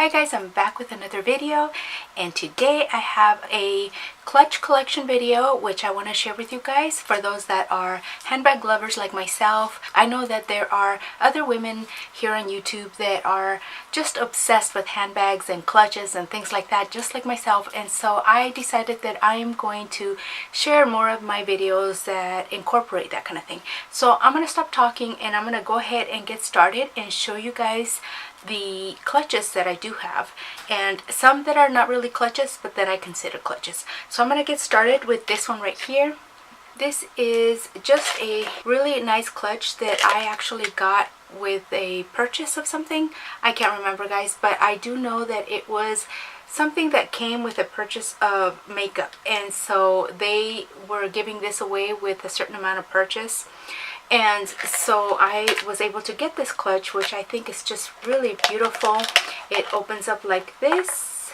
Hi guys, I'm back with another video, and today I have a clutch collection video which I want to share with you guys. For those that are handbag lovers like myself, I know that there are other women here on YouTube that are just obsessed with handbags and clutches and things like that, just like myself. And so I decided that I am going to share more of my videos that incorporate that kind of thing. So I'm going to stop talking and I'm going to go ahead and get started and show you guys the clutches that I do have, and some that are not really clutches but that I consider clutches. So I'm going to get started with this one right here. This is just a really nice clutch that I actually got with a purchase of something. I can't remember, guys, but I do know that it was something that came with a purchase of makeup, and so they were giving this away with a certain amount of purchase. And so I was able to get this clutch, which I think is just really beautiful. It opens up like this.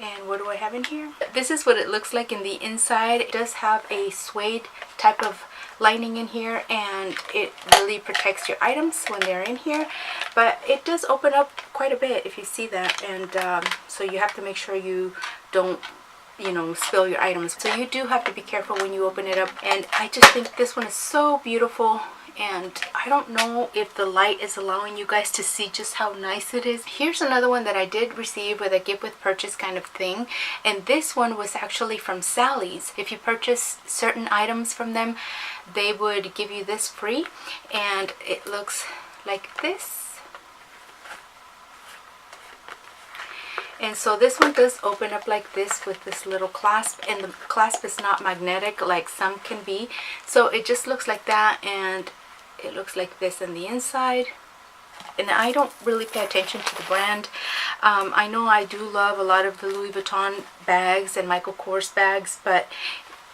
And what do I have in here? This is what it looks like in the inside. It does have a suede type of lining in here, and it really protects your items when they're in here. But it does open up quite a bit, if you see that. And so you have to make sure you don't, spill your items. So you do have to be careful when you open it up. And I just think this one is so beautiful. And I don't know if the light is allowing you guys to see just how nice it is. Here's another one that I did receive with a gift with purchase kind of thing. And this one was actually from Sally's. If you purchase certain items from them, they would give you this free. And it looks like this. And so this one does open up like this with this little clasp, and the clasp is not magnetic like some can be. So it just looks like that, and it looks like this on the inside. And I don't really pay attention to the brand. I know I do love a lot of the Louis Vuitton bags and Michael Kors bags, but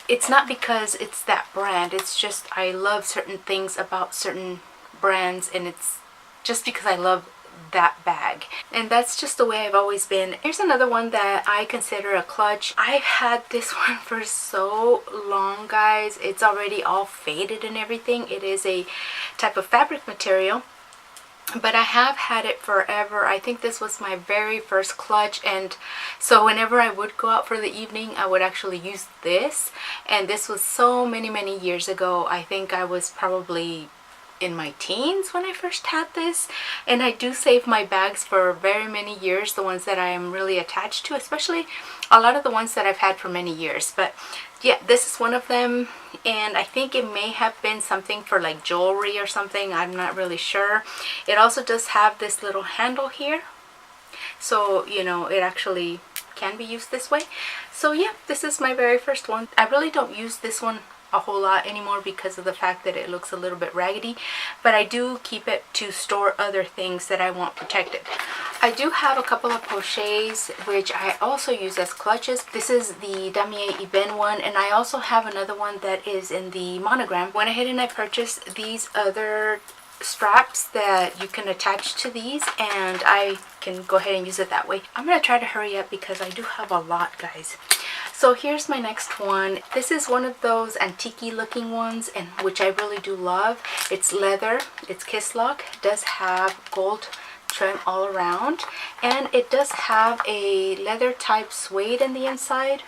it's not because it's that brand. It's just I love certain things about certain brands, and it's just because I love that bag, and that's just the way I've always been. Here's another one that I consider a clutch. I've had this one for so long, guys. It's already all faded and everything. It is a type of fabric material, but I have had it forever. I think this was my very first clutch, and so whenever I would go out for the evening, I would actually use this. And this was so many years ago. I think I was probably in my teens when I first had this, and I do save my bags for very many years, the ones that I am really attached to, especially a lot of the ones that I've had for many years. But yeah, this is one of them, and I think it may have been something for like jewelry or something. I'm not really sure. It also does have this little handle here, so it actually can be used this way. So yeah, this is my very first one. I really don't use this one a whole lot anymore because of the fact that it looks a little bit raggedy, but I do keep it to store other things that I want protected. I do have a couple of pochets which I also use as clutches. This is the Damier Ebene one, and I also have another one that is in the monogram. Went ahead and I purchased these other straps that you can attach to these, and I can go ahead and use it that way. I'm gonna try to hurry up because I do have a lot, guys. So here's my next one. This is one of those antique looking ones, and which I really do love. It's leather, it's kiss lock, it does have gold trim all around, and it does have a leather type suede in the inside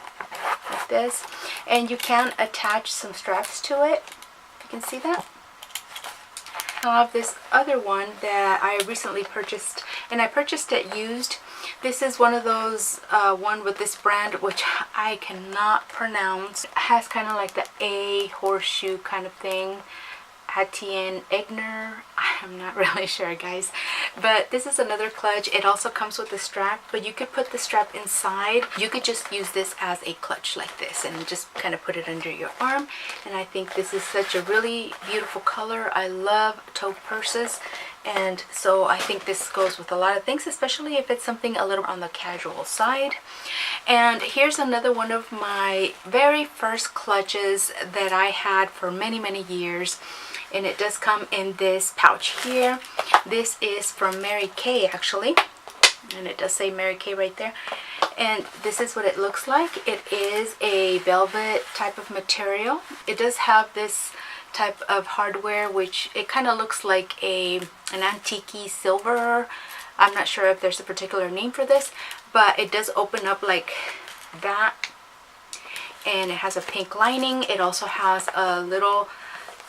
like this, and you can attach some straps to it, if you can see that. I have this other one that I recently purchased, and I purchased it used. This is one of those one with this brand which I cannot pronounce. It has kind of like the A horseshoe kind of thing. Etienne Egner. I'm not really sure, guys, but this is another clutch. It also comes with a strap, but you could put the strap inside. You could just use this as a clutch like this and just kind of put it under your arm, and I think this is such a really beautiful color. I love tote purses, and so I think this goes with a lot of things, especially if it's something a little on the casual side. And here's another one of my very first clutches that I had for many years, and it does come in this pouch here. This is from Mary Kay, actually, and it does say Mary Kay right there. And this is what it looks like. It is a velvet type of material. It does have this type of hardware, which it kind of looks like an antique silver I'm not sure if there's a particular name for this, but it does open up like that, and it has a pink lining. It also has a little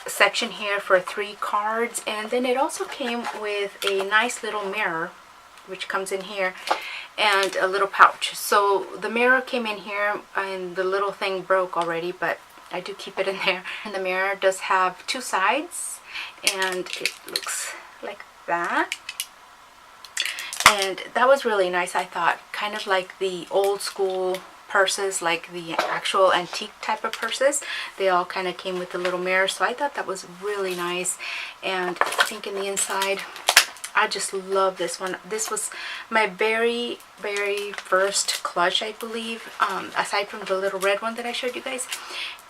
section here for 3 cards, and then it also came with a nice little mirror, which comes in here, and a little pouch. So the mirror came in here, and the little thing broke already, but I do keep it in there. And the mirror does have 2 sides, and it looks like that. And that was really nice, I thought. Kind of like the old school purses, like the actual antique type of purses. They all kind of came with a little mirror, so I thought that was really nice. And I think in the inside, I just love this one. This was my very first clutch, I believe, aside from the little red one that I showed you guys.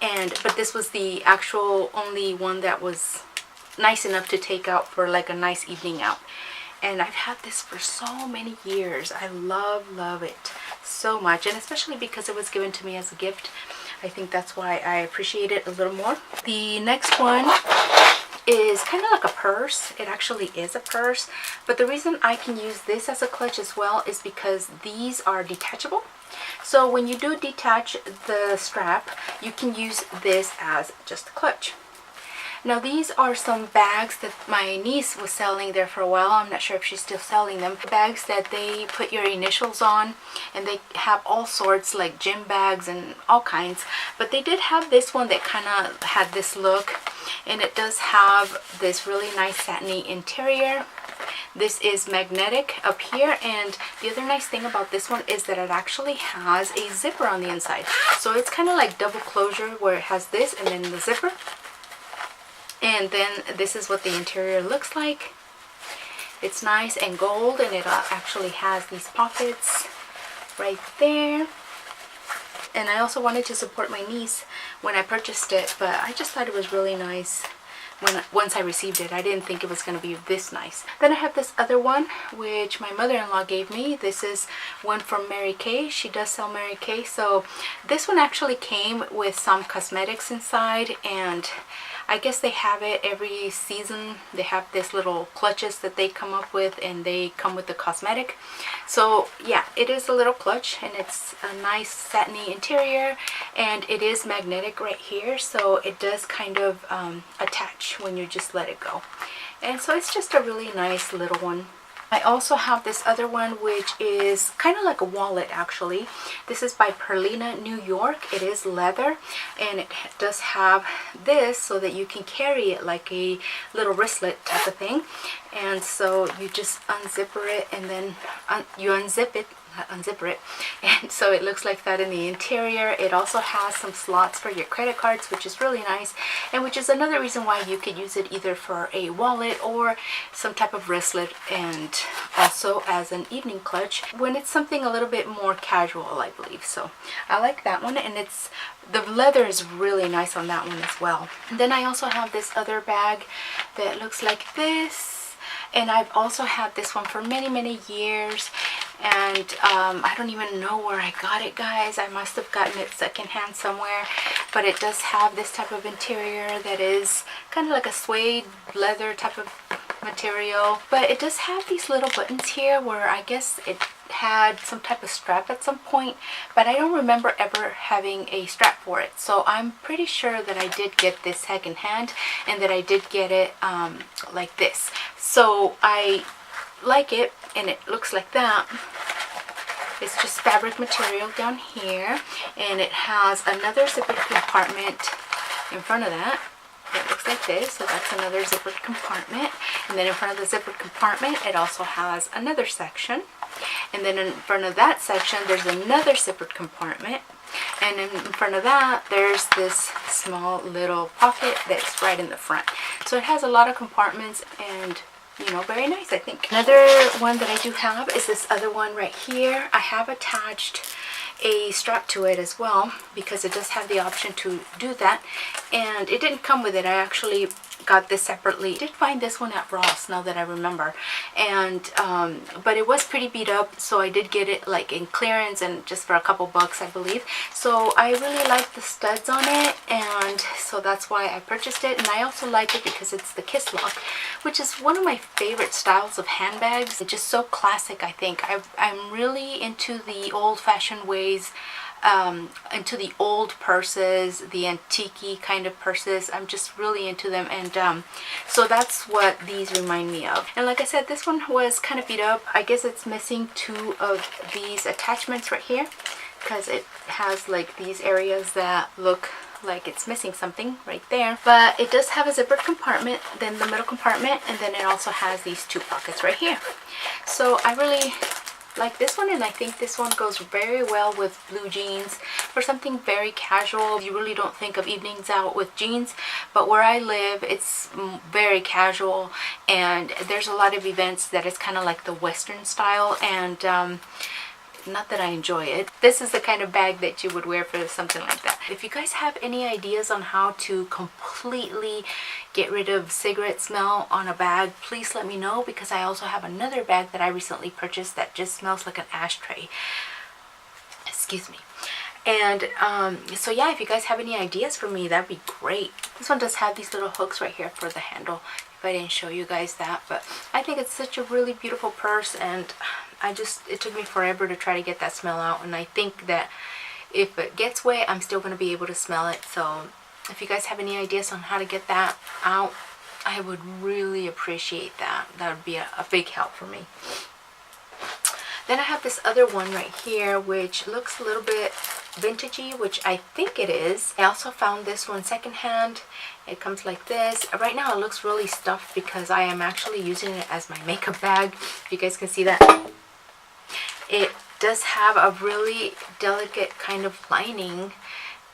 But this was the actual only one that was nice enough to take out for like a nice evening out. And I've had this for so many years. I love it so much, and especially because it was given to me as a gift. I think that's why I appreciate it a little more. The next one is kind of like a purse. It actually is a purse, but the reason I can use this as a clutch as well is because these are detachable. So when you do detach the strap, you can use this as just a clutch. Now these are some bags that my niece was selling there for a while. I'm not sure if she's still selling them. Bags that they put your initials on, and they have all sorts, like gym bags and all kinds. But they did have this one that kind of had this look, and it does have this really nice satiny interior. This is magnetic up here, and the other nice thing about this one is that it actually has a zipper on the inside. So it's kind of like double closure, where it has this and then the zipper. And then this is what the interior looks like. It's nice and gold, and it actually has these pockets right there. And I also wanted to support my niece when I purchased it, but I just thought it was really nice once I received it. I didn't think it was going to be this nice. Then I have this other one, which my mother-in-law gave me. This is one from Mary Kay. She does sell Mary Kay. So this one actually came with some cosmetics inside, and I guess they have it every season. They have this little clutches that they come up with, and they come with the cosmetic. So yeah, it is a little clutch, and it's a nice satiny interior, and it is magnetic right here, so it does kind of attach when you just let it go. And so it's just a really nice little one. I also have this other one, which is kind of like a wallet actually. This is by Perlina, New York. It is leather, and it does have this so that you can carry it like a little wristlet type of thing. And so you just unzipper it, and then you unzip it, unzipper it, and so it looks like that in the interior. It also has some slots for your credit cards, which is really nice, and which is another reason why you could use it either for a wallet or some type of wristlet, and also as an evening clutch when it's something a little bit more casual, I believe. So I like that one, and the leather is really nice on that one as well. And then I also have this other bag that looks like this, and I've also had this one for many years. And I don't even know where I got it, guys. I must have gotten it secondhand somewhere. But it does have this type of interior that is kind of like a suede leather type of material. But it does have these little buttons here where I guess it had some type of strap at some point. But I don't remember ever having a strap for it. So I'm pretty sure that I did get this secondhand, and that I did get it like this. So I like it, and it looks like that. It's just fabric material down here, and it has another zippered compartment in front of that. It looks like this, so that's another zippered compartment. And then in front of the zippered compartment, it also has another section. And then in front of that section, there's another zippered compartment. And in front of that, there's this small little pocket that's right in the front. So it has a lot of compartments, and you know, very nice, I think. Another one that I do have is this other one right here. I have attached a strap to it as well, because it does have the option to do that. And it didn't come with it. I actually got this separately. I did find this one at Ross, now that I remember, and but it was pretty beat up, so I did get it like in clearance and just for a couple bucks, I believe. So I really like the studs on it, and so that's why I purchased it. And I also like it because it's the kiss lock, which is one of my favorite styles of handbags. It's just so classic. I think I'm really into the old-fashioned ways, into the old purses, the antique kind of purses. I'm just really into them, and so that's what these remind me of. And like I said, this one was kind of beat up. I guess it's missing two of these attachments right here, because it has like these areas that look like it's missing something right there. But it does have a zippered compartment, then the middle compartment, and then it also has these two pockets right here. So I really like this one, and I think this one goes very well with blue jeans for something very casual. You really don't think of evenings out with jeans, but where I live, it's very casual, and there's a lot of events that is kind of like the Western style, and not that I enjoy it. This is the kind of bag that you would wear for something like that. If you guys have any ideas on how to completely get rid of cigarette smell on a bag, please let me know, because I also have another bag that I recently purchased that just smells like an ashtray. Excuse me. And so yeah, if you guys have any ideas for me, that'd be great. This one does have these little hooks right here for the handle, if I didn't show you guys that. But I think it's such a really beautiful purse, and it took me forever to try to get that smell out, and I think that if it gets wet, I'm still going to be able to smell it. So if you guys have any ideas on how to get that out, I would really appreciate that. That would be a big help for me. Then I have this other one right here, which looks a little bit vintagey, which I think it is. I also found this one secondhand. It comes like this. Right now it looks really stuffed because I am actually using it as my makeup bag. If you guys can see that. It does have a really delicate kind of lining,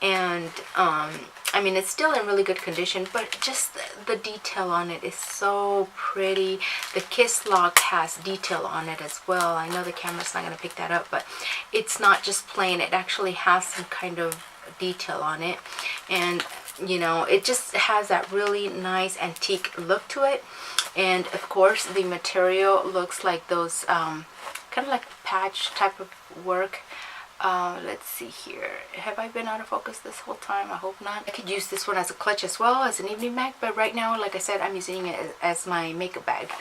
and I mean, it's still in really good condition, but just the detail on it is so pretty. The kiss lock has detail on it as well. I know the camera's not going to pick that up, but it's not just plain. It actually has some kind of detail on it, and you know, it just has that really nice antique look to it. And of course, the material looks like those kind of like patch type of work. Let's see here. Have I been out of focus this whole time? I hope not. I could use this one as a clutch as well as an evening bag, but right now, like I said, I'm using it as my makeup bag.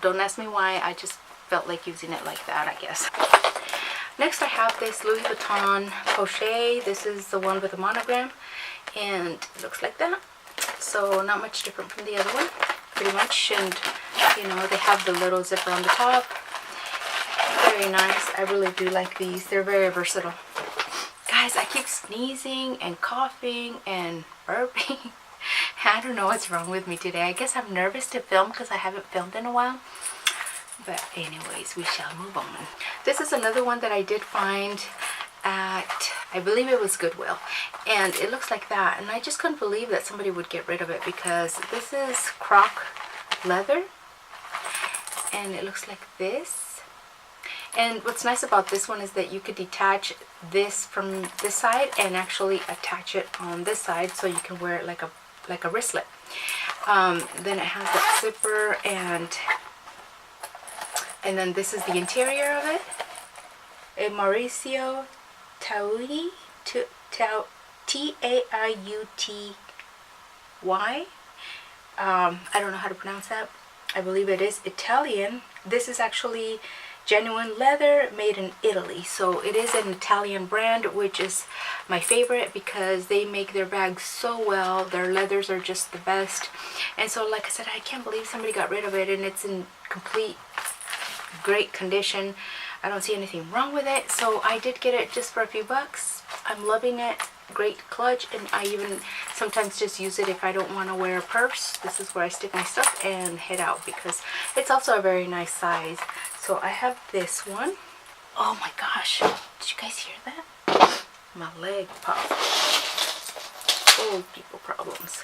Don't ask me why. I just felt like using it like that, I guess. Next, I have this Louis Vuitton Poche. This is the one with the monogram, and it looks like that. So not much different from the other one, pretty much. And you know, they have the little zipper on the top. Very nice. I really do like these. They're very versatile. Guys, I keep sneezing and coughing and burping. I don't know what's wrong with me today. I guess I'm nervous to film because I haven't filmed in a while. But anyways, we shall move on. This is another one that I did find at, I believe it was Goodwill. And it looks like that. And I just couldn't believe that somebody would get rid of it, because this is croc leather. And it looks like this. And what's nice about this one is that you could detach this from this side and actually attach it on this side, so you can wear it like a wristlet. Then it has that zipper, and then this is the interior of it. A Mauricio Tauti, T-A-I-U-T-Y. I don't know how to pronounce that. I believe it is Italian. This is actually genuine leather made in Italy, so it is an Italian brand, which is my favorite because they make their bags so well. Their leathers are just the best. And so, like I said, I can't believe somebody got rid of it, and it's in complete great condition. I don't see anything wrong with it, so I did get it just for a few bucks. I'm loving it. Great clutch, and I even sometimes just use it if I don't want to wear a purse. This is where I stick my stuff and head out, because it's also a very nice size. So I have this one. Oh my gosh, did you guys hear that? My leg popped. Old people problems.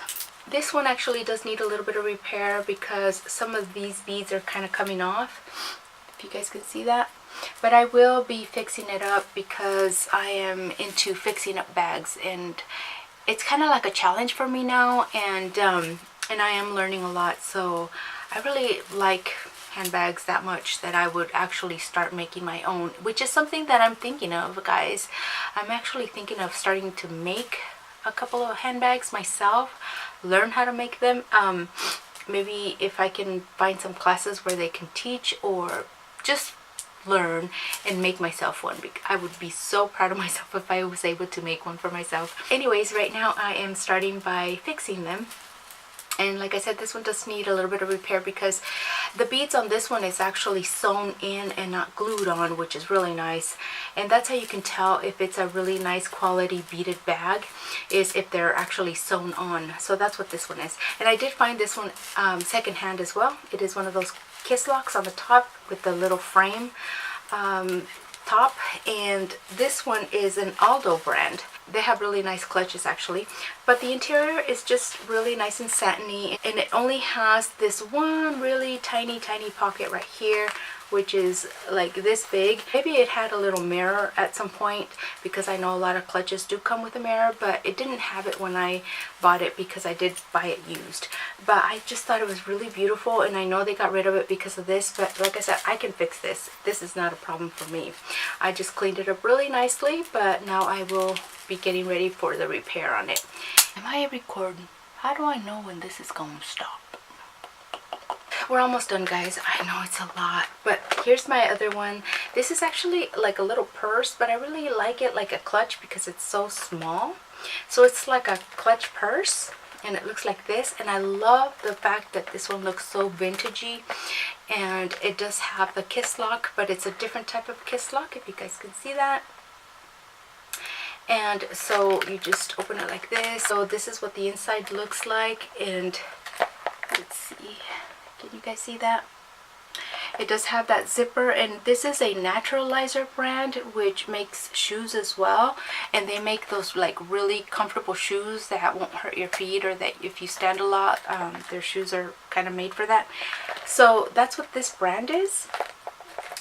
This one actually does need a little bit of repair because some of these beads are kind of coming off. If you guys can see that. but I will be fixing it up because I am into fixing up bags, and it's kind of like a challenge for me now, and I am learning a lot. So I really like handbags that much that I would actually start making my own, which is something that I'm thinking of, guys. I'm actually thinking of starting to make a couple of handbags myself, learn how to make them. Maybe if I can find some classes where they can teach, or just learn and make myself one. I would be so proud of myself if I was able to make one for myself. Anyways, right now I am starting by fixing them. And like I said, this one does need a little bit of repair because the beads on this one is actually sewn in and not glued on, which is really nice. And that's how you can tell if it's a really nice quality beaded bag, is if they're actually sewn on. So that's what this one is. And I did find this one secondhand as well. It is one of those kiss locks on the top with the little frame top, and this one is an Aldo brand. They have really nice clutches actually, but the interior is just really nice and satiny, and it only has this one really tiny pocket right here, which is like this big. Maybe it had a little mirror at some point, because I know a lot of clutches do come with a mirror, but it didn't have it when I bought it because I did buy it used. But I just thought it was really beautiful, and I know they got rid of it because of this, but like I said, I can fix this. This is not a problem for me. I just cleaned it up really nicely, but now I will be getting ready for the repair on it. Am I recording? How do I know when this is going to stop? We're almost done, guys. I know it's a lot, but here's my other one. This is actually like a little purse, but I really like it like a clutch because it's so small. So it's like a clutch purse, and it looks like this, and I love the fact that this one looks so vintagey, and it does have the kiss lock, but it's a different type of kiss lock, if you guys can see that. And so you just open it like this. So this is what the inside looks like, and let's see, can you guys see that? It does have that zipper, and this is a Naturalizer brand, which makes shoes as well, and they make those like really comfortable shoes that won't hurt your feet, or that if you stand a lot, their shoes are kind of made for that. So that's what this brand is,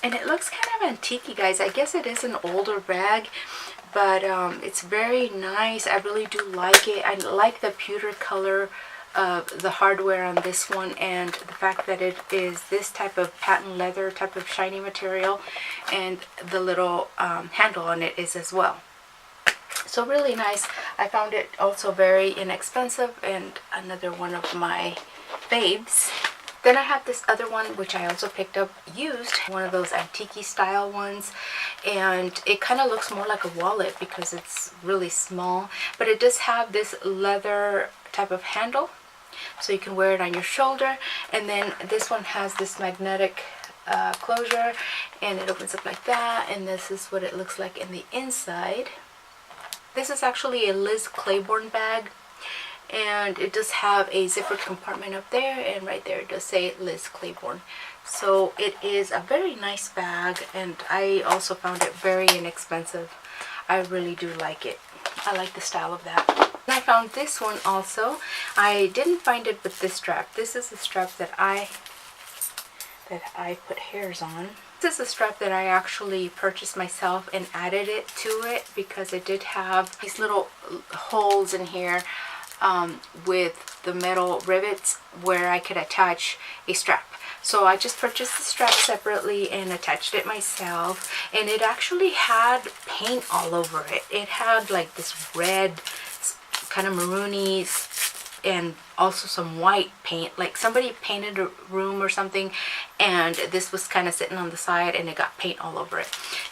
and it looks kind of antique, guys. I guess it is an older bag, but it's very nice. I really do like it. I like the pewter color of the hardware on this one, and the fact that it is this type of patent leather type of shiny material, and the little handle on it is as well. So really nice. I found it also very inexpensive, and another one of my faves. Then I have this other one, which I also picked up used, one of those antique style ones, and it kind of looks more like a wallet because it's really small, but it does have this leather type of handle, so you can wear it on your shoulder. And then this one has this magnetic closure, and it opens up like that, and this is what it looks like in the inside. This is actually a Liz Claiborne bag, and it does have a zippered compartment up there, and right there it does say Liz Claiborne. So it is a very nice bag, and I also found it very inexpensive. I really do like it. I like the style of that. And I found this one also. I didn't find it with this strap. This is the strap that I put hairs on. This is a strap that I actually purchased myself and added it to it because it did have these little holes in here with the metal rivets where I could attach a strap. So I just purchased the strap separately and attached it myself, and it actually had paint all over it. It had like this red, kind of maroony, and also some white paint, like somebody painted a room or something, and this was kind of sitting on the side and it got paint all over it.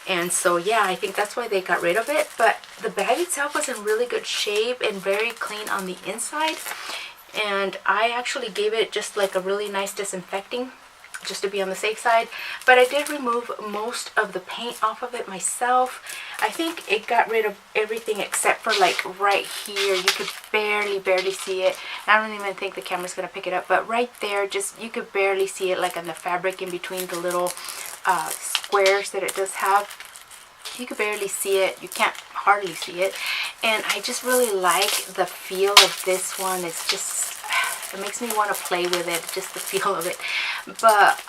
And so yeah, I think that's why they got rid of it. But the bag itself was in really good shape and very clean on the inside, and I actually gave it just like a really nice disinfecting just to be on the safe side. But I did remove most of the paint off of it myself. I think it got rid of everything except for like right here. You could barely see it. I don't even think the camera's gonna pick it up, but right there, just you could barely see it, like on the fabric in between the little squares that it does have. You could barely see it. You can't hardly see it. And I just really like the feel of this one. It's just, It makes me want to play with it, just the feel of it. But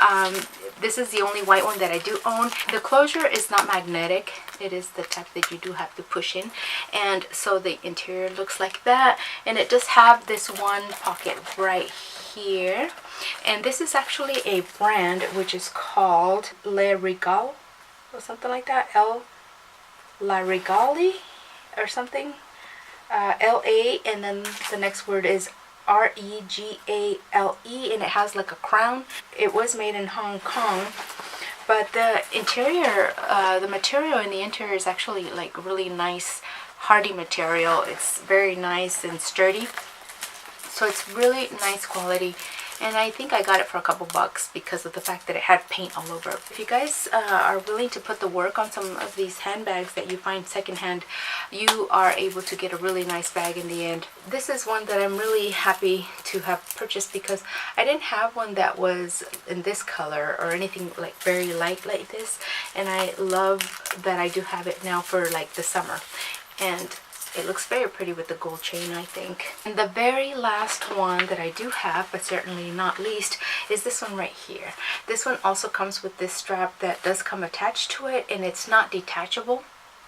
this is the only white one that I do own. The closure is not magnetic. It is the type that you do have to push in. And so the interior looks like that. And it does have this one pocket right here. And this is actually a brand which is called Le Regal or something like that. La Regali or something. L-A, and then the next word is R-E-G-A-L-E, and it has like a crown. It was made in Hong Kong, but the interior, the material in the interior is actually like really nice, hardy material. It's very nice and sturdy, so it's really nice quality. And I think I got it for a couple bucks because of the fact that it had paint all over. If you guys are willing to put the work on some of these handbags that you find secondhand, you are able to get a really nice bag in the end. This is one that I'm really happy to have purchased because I didn't have one that was in this color or anything like very light like this. And I love that I do have it now for like the summer. And it looks very pretty with the gold chain, I think. And the very last one that I do have, but certainly not least, is this one right here. This one also comes with this strap that does come attached to it, and it's not detachable.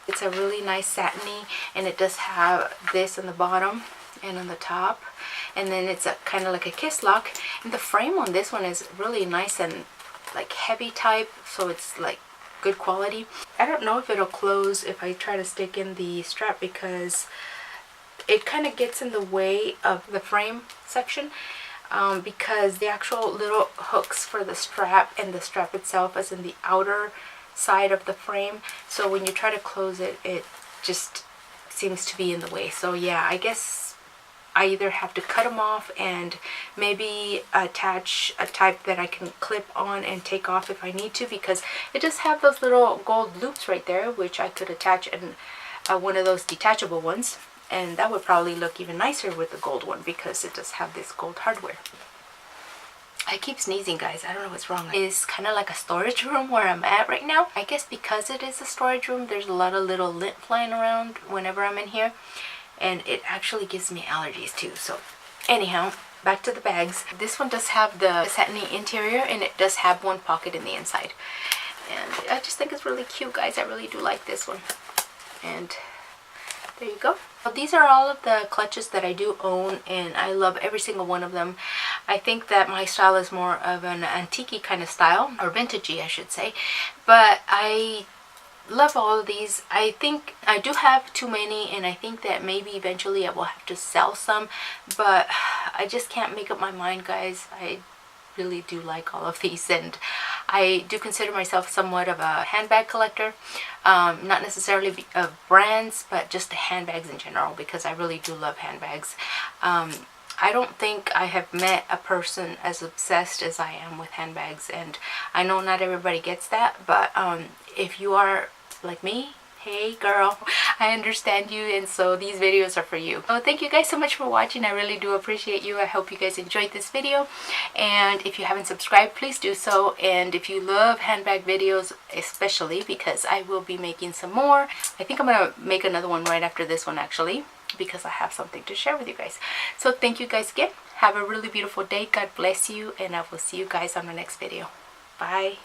It's a really nice satiny, and it does have this on the bottom and on the top. And then it's a kind of like a kiss lock. And the frame on this one is really nice and like heavy type, so it's like good quality. I don't know if it'll close if I try to stick in the strap because it kind of gets in the way of the frame section, because the actual little hooks for the strap and the strap itself is in the outer side of the frame, so when you try to close it, it just seems to be in the way. So yeah, I guess I either have to cut them off and maybe attach a type that I can clip on and take off if I need to, because it does have those little gold loops right there, which I could attach in one of those detachable ones, and that would probably look even nicer with the gold one because it does have this gold hardware. I keep sneezing, guys. I don't know what's wrong. It's kind of like a storage room where I'm at right now. I guess because it is a storage room, there's a lot of little lint flying around whenever I'm in here. And it actually gives me allergies too. So anyhow, back to the bags. This one does have the satiny interior, and it does have one pocket in the inside. And I just think it's really cute, guys. I really do like this one. And there you go. Well, these are all of the clutches that I do own, and I love every single one of them. I think that my style is more of an antique kind of style, or vintagey I should say, but I love all of these. I think I do have too many, and I think that maybe eventually I will have to sell some, but I just can't make up my mind, guys. I really do like all of these, and I do consider myself somewhat of a handbag collector, not necessarily of brands, but just the handbags in general, because I really do love handbags. I don't think I have met a person as obsessed as I am with handbags, and I know not everybody gets that, but if you are like me, hey girl, I understand you, and so these videos are for you. So thank you guys so much for watching. I really do appreciate you. I hope you guys enjoyed this video, and if you haven't subscribed, please do so. And if you love handbag videos, especially, because I will be making some more. I think I'm gonna make another one right after this one, actually, because I have something to share with you guys. So thank you guys again. Have a really beautiful day. God bless you, and I will see you guys on the next video. Bye.